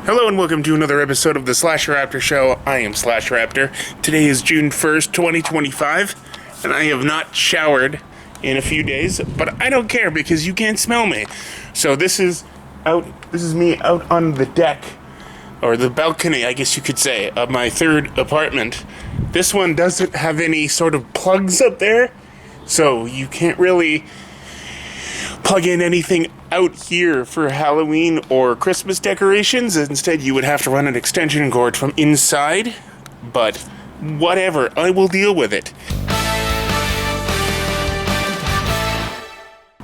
Hello and welcome to another episode of the Slash Raptor Show. I am Slash Raptor. Today is June 1st, 2025, and I have not showered in a few days, but I don't care because you can't smell me. So this is me out on the deck, or the balcony, I guess you could say, of my third apartment. This one doesn't have any sort of plugs up there, so you can't really plug in anything out here for Halloween or Christmas decorations. Instead, you would have to run an extension cord from inside, but whatever, I will deal with it.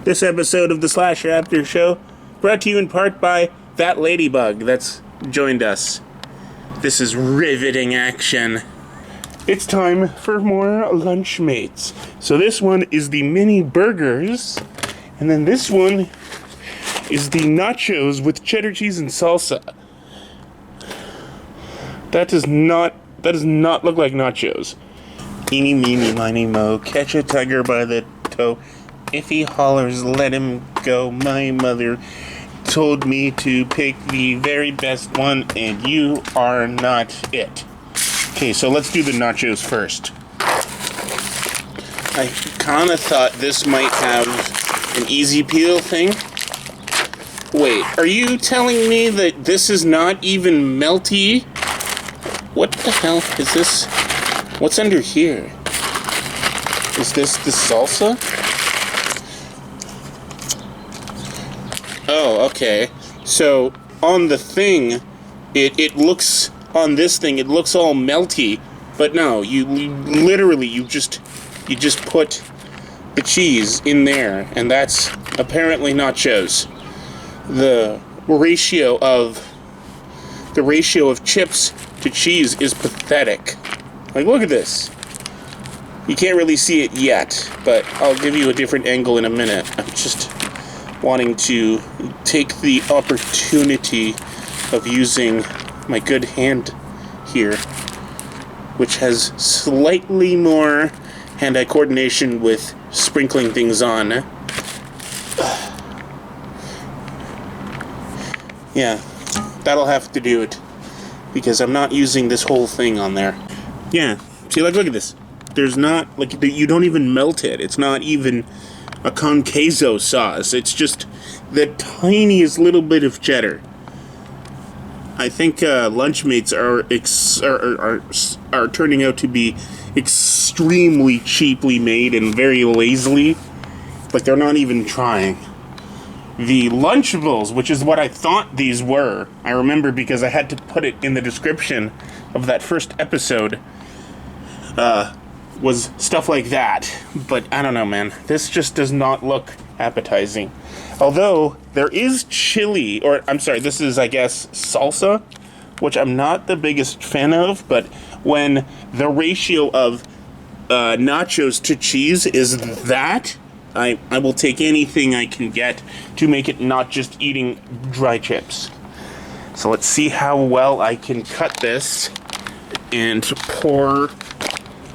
This episode of the Slash Raptor Show brought to you in part by that ladybug that's joined us. This is riveting action. It's time for more Lunchmates. So this one is the mini burgers, and then this one is the nachos with cheddar cheese and salsa. That does not look like nachos. Eeny, meeny, miny, mo, catch a tiger by the toe. If he hollers, let him go. My mother told me to pick the very best one, and you are not it. Okay, so let's do the nachos first. I kind of thought this might have an easy peel thing. Wait, are you telling me that this is not even melty? What the hell is this? What's under here? Is this the salsa? Oh, okay. So on the thing, it looks, on this thing, it looks all melty, but no, you just put the cheese in there, and that's apparently nachos. The ratio of chips to cheese is pathetic. Like, look at this. You can't really see it yet, but I'll give you a different angle in a minute. I'm just wanting to take the opportunity of using my good hand here, which has slightly more hand-eye coordination with sprinkling things on. Yeah, that'll have to do it, because I'm not using this whole thing on there. Yeah, see, like, look at this. There's not, like, you don't even melt it. It's not even a con queso sauce. It's just the tiniest little bit of cheddar. I think Lunchmates are turning out to be extremely cheaply made and very lazily. Like, they're not even trying. The Lunchables, which is what I thought these were, I remember because I had to put it in the description of that first episode, was stuff like that. But I don't know, man. This just does not look appetizing. Although, there is chili, or I'm sorry, this is, I guess, salsa, which I'm not the biggest fan of, but when the ratio of nachos to cheese is that, I will take anything I can get to make it not just eating dry chips. So let's see how well I can cut this and pour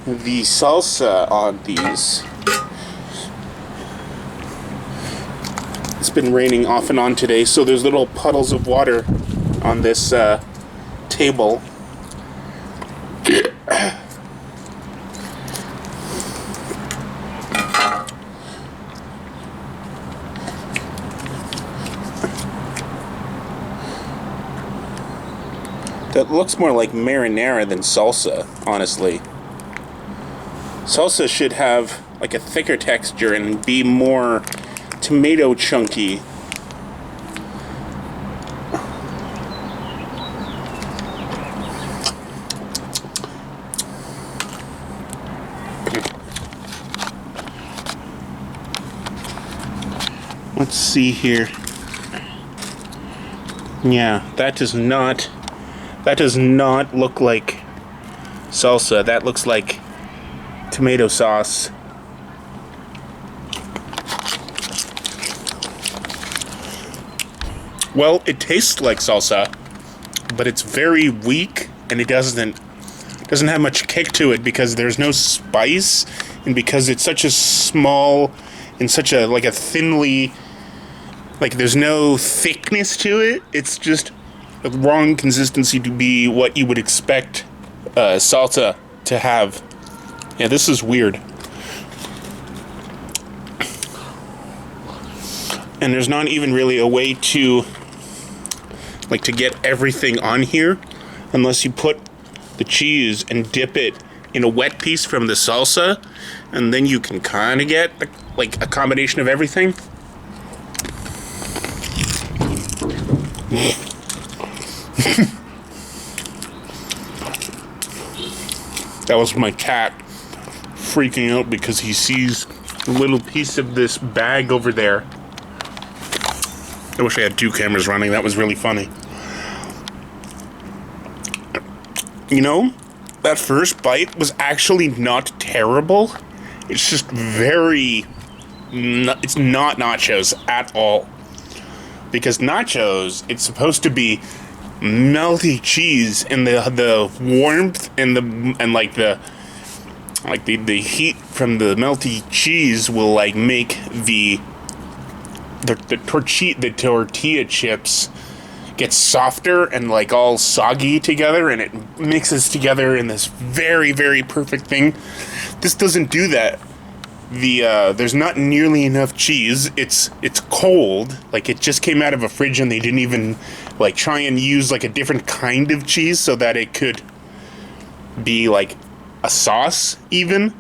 the salsa on these. It's been raining off and on today, so there's little puddles of water on this table. That looks more like marinara than salsa, honestly. Salsa should have like a thicker texture and be more tomato chunky. Let's see here. Yeah, that does not look like salsa. That looks like tomato sauce. Well, it tastes like salsa, but it's very weak, and it doesn't have much kick to it because there's no spice, and because it's such a small and such a thinly, like, there's no thickness to it. It's just the wrong consistency to be what you would expect salsa to have. Yeah, this is weird. And there's not even really a way to get everything on here unless you put the cheese and dip it in a wet piece from the salsa, and then you can kind of get like a combination of everything. That was my cat freaking out because he sees a little piece of this bag over there. I wish I had 2 cameras running. That was really funny. You know, that first bite was actually not terrible. It's just it's not nachos at all. Because nachos, it's supposed to be melty cheese, and the warmth and the heat from the melty cheese will like make the tortilla chips get softer and like all soggy together, and it mixes together in this very, very perfect thing. This doesn't do that. There's not nearly enough cheese. It's cold, like it just came out of a fridge, and they didn't even like try and use like a different kind of cheese so that it could be like a sauce even.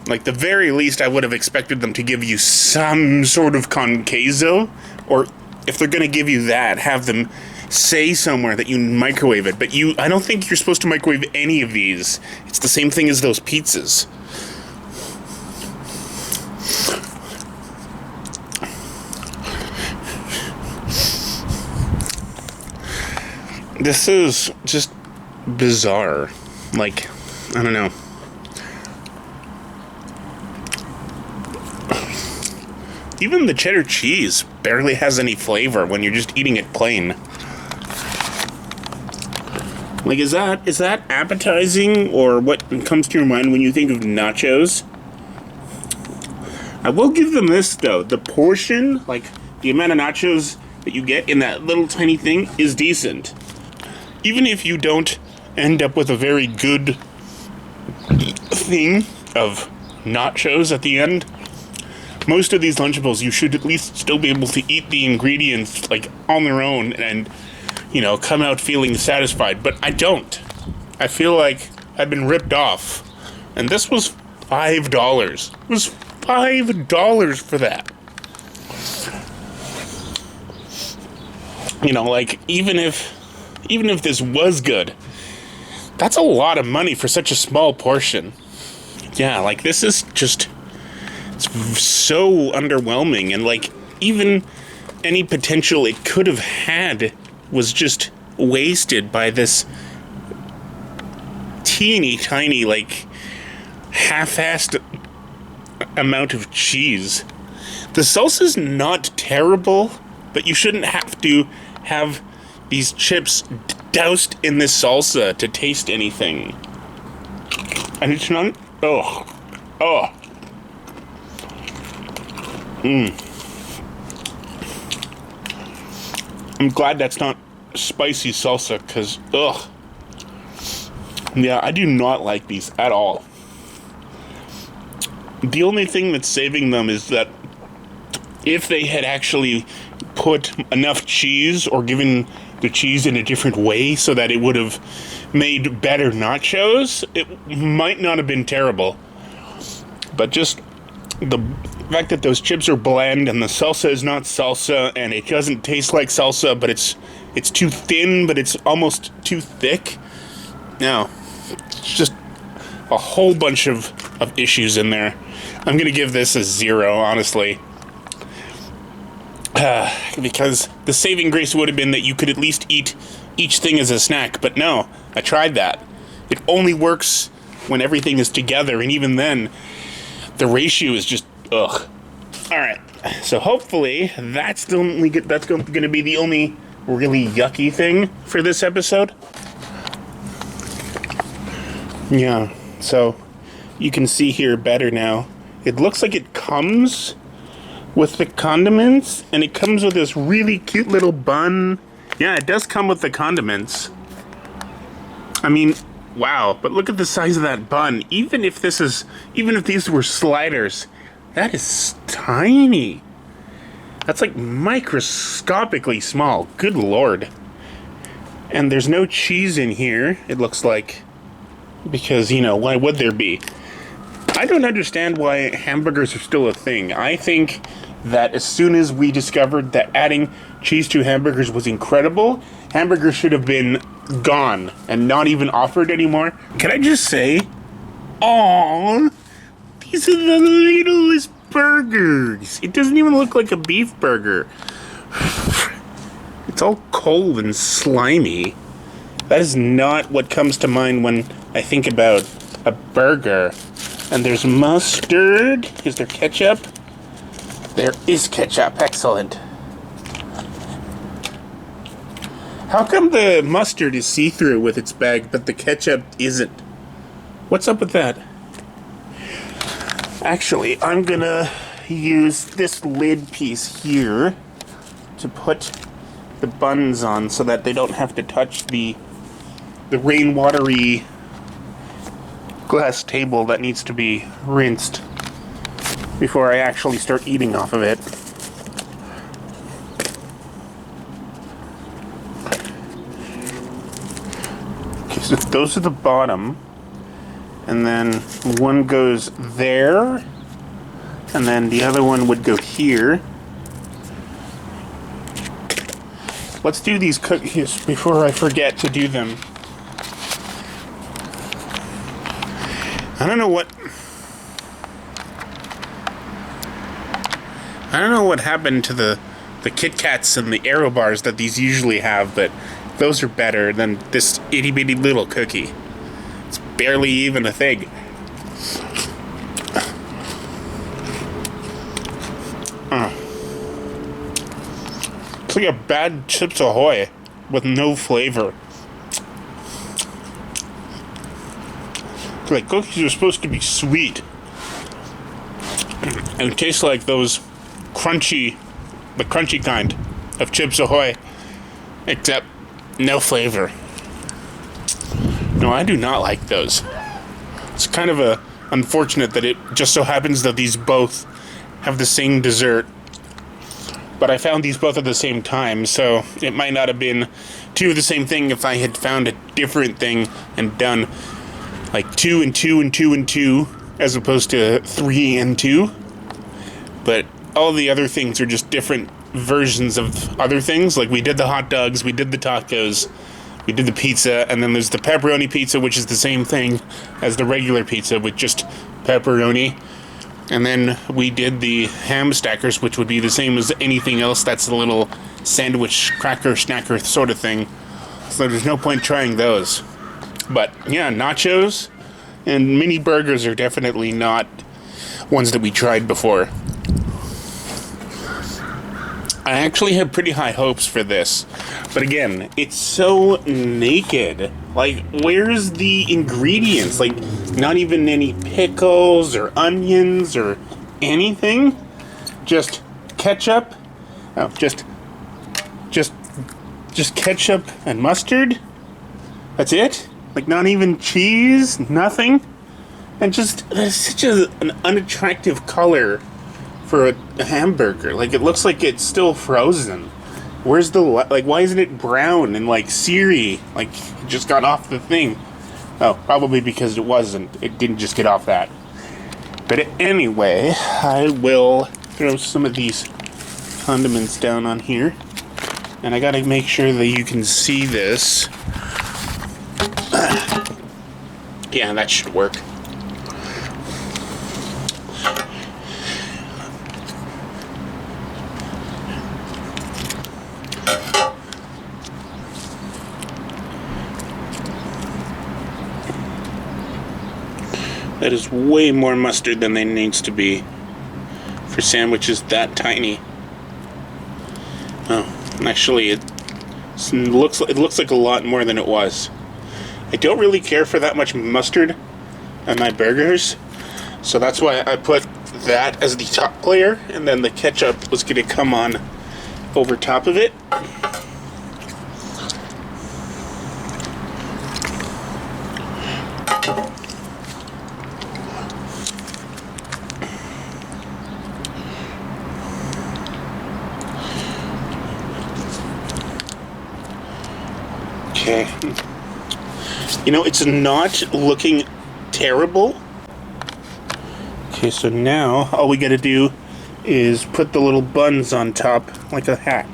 Like, the very least, I would have expected them to give you some sort of con queso, or if they're going to give you that, have them say somewhere that you microwave it. But I don't think you're supposed to microwave any of these. It's the same thing as those pizzas. This is just bizarre. Like, I don't know. Even the cheddar cheese barely has any flavor when you're just eating it plain. Like, is that appetizing, or what comes to your mind when you think of nachos? I will give them this, though. The portion, like, the amount of nachos that you get in that little tiny thing is decent. Even if you don't end up with a very good thing of nachos at the end, most of these Lunchables, you should at least still be able to eat the ingredients, like, on their own and, you know, come out feeling satisfied. But I don't. I feel like I've been ripped off. And this was $5. It was $5 for that. You know, like, even if this was good, that's a lot of money for such a small portion. Yeah, like, this is just... it's so underwhelming, and like even any potential it could have had was just wasted by this teeny tiny, like, half-assed amount of cheese. The salsa's not terrible, but you shouldn't have to have these chips doused in this salsa to taste anything. And it's not... oh. I'm glad that's not spicy salsa, because, ugh. Yeah, I do not like these at all. The only thing that's saving them is that if they had actually put enough cheese, or given the cheese in a different way so that it would have made better nachos, it might not have been terrible. But just the fact that those chips are bland and the salsa is not salsa and it doesn't taste like salsa, but it's too thin, but it's almost too thick. No, it's just a whole bunch of issues in there. I'm gonna give this a 0, honestly. Because the saving grace would have been that you could at least eat each thing as a snack, but no, I tried that. It only works when everything is together, and even then, the ratio is just, ugh. Alright, so hopefully that's going to be the only really yucky thing for this episode. Yeah, so you can see here better now. It looks like it comes with the condiments, and it comes with this really cute little bun Yeah, it does come with the condiments. I mean, wow, but look at the size of that bun. Even if these were sliders, that is tiny. That's like microscopically small. Good lord. And there's no cheese in here, it looks like. Because, you know, why would there be? I don't understand why hamburgers are still a thing. I think that as soon as we discovered that adding cheese to hamburgers was incredible, hamburgers should have been gone and not even offered anymore. Can I just say, aww, these are the littlest burgers. It doesn't even look like a beef burger. It's all cold and slimy. That is not what comes to mind when I think about a burger. And there's mustard. Is there ketchup? There is ketchup. Excellent. How come the mustard is see-through with its bag, but the ketchup isn't? What's up with that? Actually, I'm gonna use this lid piece here to put the buns on so that they don't have to touch the rainwatery glass table that needs to be rinsed before I actually start eating off of it. Okay, so those are the bottom, and then one goes there, and then the other one would go here. Let's do these cookies before I forget to do them. I don't know what happened to the Kit Kats and the Aero bars that these usually have, but those are better than this itty bitty little cookie. It's barely even a thing. It's like a bad Chips Ahoy with no flavor. Like, cookies are supposed to be sweet. And it tastes like those the crunchy kind of Chips Ahoy, except no flavor. No, I do not like those. It's kind of unfortunate that it just so happens that these both have the same dessert. But I found these both at the same time, so it might not have been two of the same thing if I had found a different thing and done like 2 and 2 and 2 and 2 as opposed to 3 and 2. But all the other things are just different versions of other things. Like we did the hot dogs, we did the tacos, we did the pizza, and then there's the pepperoni pizza, which is the same thing as the regular pizza with just pepperoni. And then we did the ham stackers, which would be the same as anything else that's a little sandwich, cracker, snacker sort of thing. So there's no point trying those. But yeah, nachos and mini burgers are definitely not ones that we tried before. I actually had pretty high hopes for this. But again, it's so naked. Like, where's the ingredients? Like, not even any pickles or onions or anything? Just ketchup? Oh, just ketchup and mustard? That's it? Like, not even cheese? Nothing? And just, there's such an unattractive color for a hamburger. Like, it looks like it's still frozen. Where's the, like, why isn't it brown and, like, seary? Like, it just got off the thing. Oh, probably because it wasn't. It didn't just get off that. But anyway, I will throw some of these condiments down on here. And I gotta make sure that you can see this. Yeah, that should work. That is way more mustard than there needs to be for sandwiches that tiny. Oh, actually, it looks like a lot more than it was. I don't really care for that much mustard on my burgers, so that's why I put that as the top layer, and then the ketchup was going to come on over top of it. Okay. You know, it's not looking terrible. Okay, so now all we gotta do is put the little buns on top like a hat.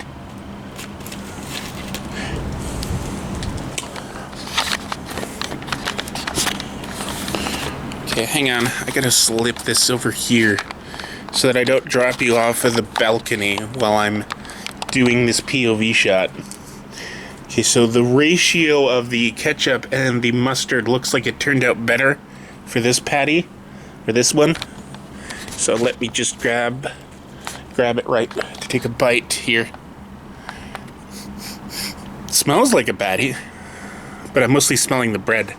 Okay, hang on. I gotta slip this over here so that I don't drop you off of the balcony while I'm doing this POV shot. Okay, so the ratio of the ketchup and the mustard looks like it turned out better for this patty, for this one. So let me just grab it right to take a bite here. It smells like a patty, but I'm mostly smelling the bread.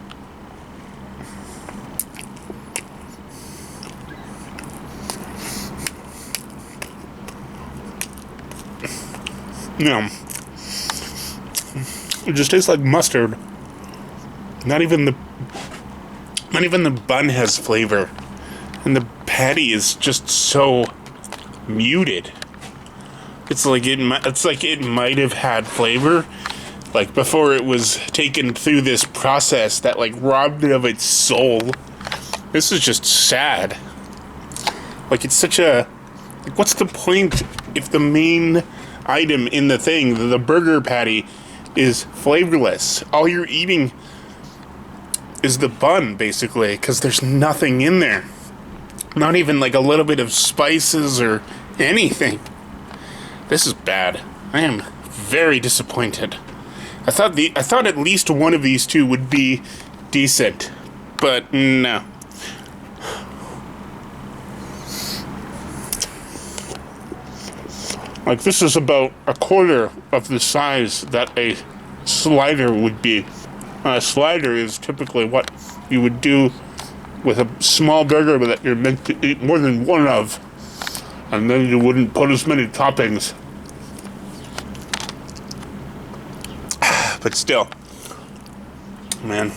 No. It just tastes like mustard. Not even the bun has flavor, and the patty is just so muted. It's like it might have had flavor, like before it was taken through this process that like robbed it of its soul. This is just sad. Like it's such a. Like, what's the point if the main item in the thing, the burger patty, is flavorless? All you're eating is the bun, basically, because there's nothing in there. Not even like a little bit of spices or anything. This is bad. I am very disappointed. I thought at least one of these two would be decent, but no. Like, this is about a quarter of the size that a slider would be. A slider is typically what you would do with a small burger that you're meant to eat more than one of, and then you wouldn't put as many toppings. But still, man.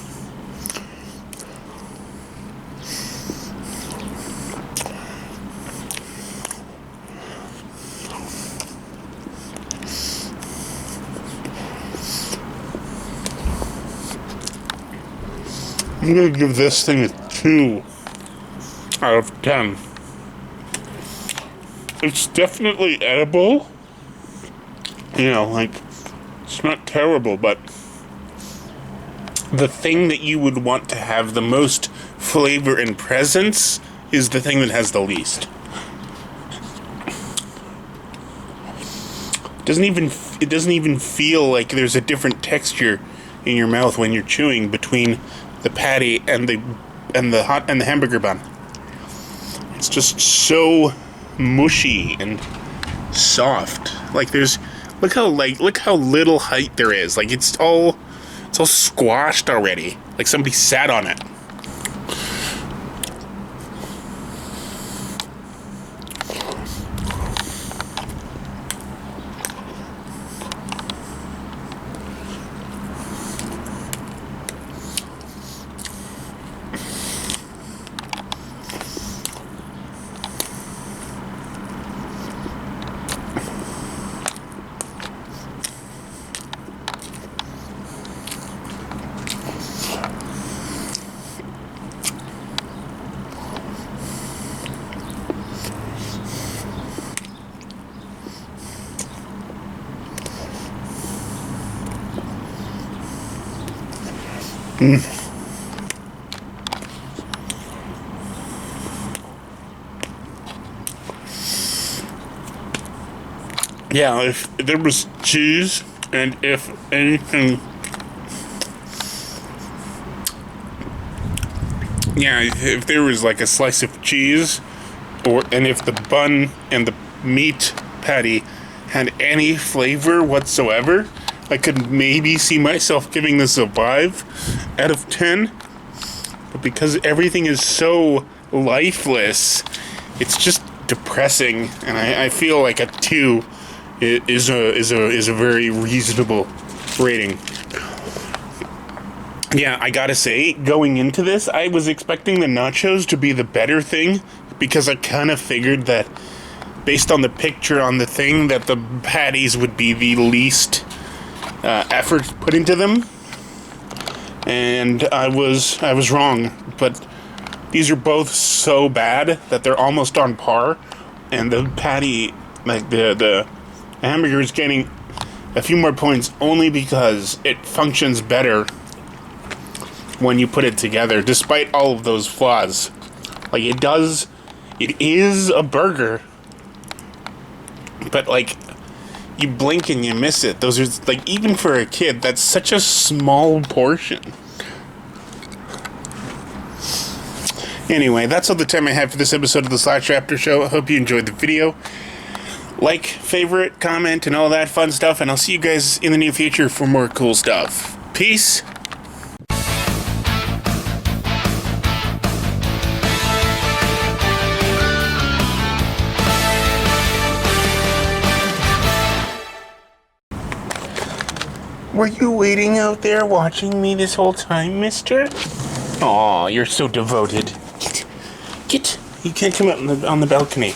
I'm gonna give this thing a 2 out of 10. It's definitely edible. You know, like, it's not terrible, but the thing that you would want to have the most flavor and presence is the thing that has the least. It doesn't even feel like there's a different texture in your mouth when you're chewing between the patty and the hamburger bun. It's just so mushy and soft. Like look how little height there is. Like it's all squashed already. Like somebody sat on it. Yeah, if there was cheese, and if anything, yeah, if there was like a slice of cheese, and if the bun and the meat patty had any flavor whatsoever, I could maybe see myself giving this a 5 out of 10. But because everything is so lifeless, it's just depressing, and I feel like a 2 is a very reasonable rating. Yeah, I gotta say, going into this, I was expecting the nachos to be the better thing because I kind of figured that, based on the picture on the thing, that the patties would be the least effort put into them. And I was wrong, but these are both so bad that they're almost on par, and the patty, like the hamburger, is getting a few more points only because it functions better when you put it together, despite all of those flaws. Like, it is a burger, but like, you blink and you miss it. Those are, like, even for a kid, that's such a small portion. Anyway, that's all the time I have for this episode of the Slash Raptor Show. I hope you enjoyed the video. Like, favorite, comment, and all that fun stuff, and I'll see you guys in the near future for more cool stuff. Peace. Were you waiting out there watching me this whole time, mister? Aw, you're so devoted. Get. You can't come out on the balcony.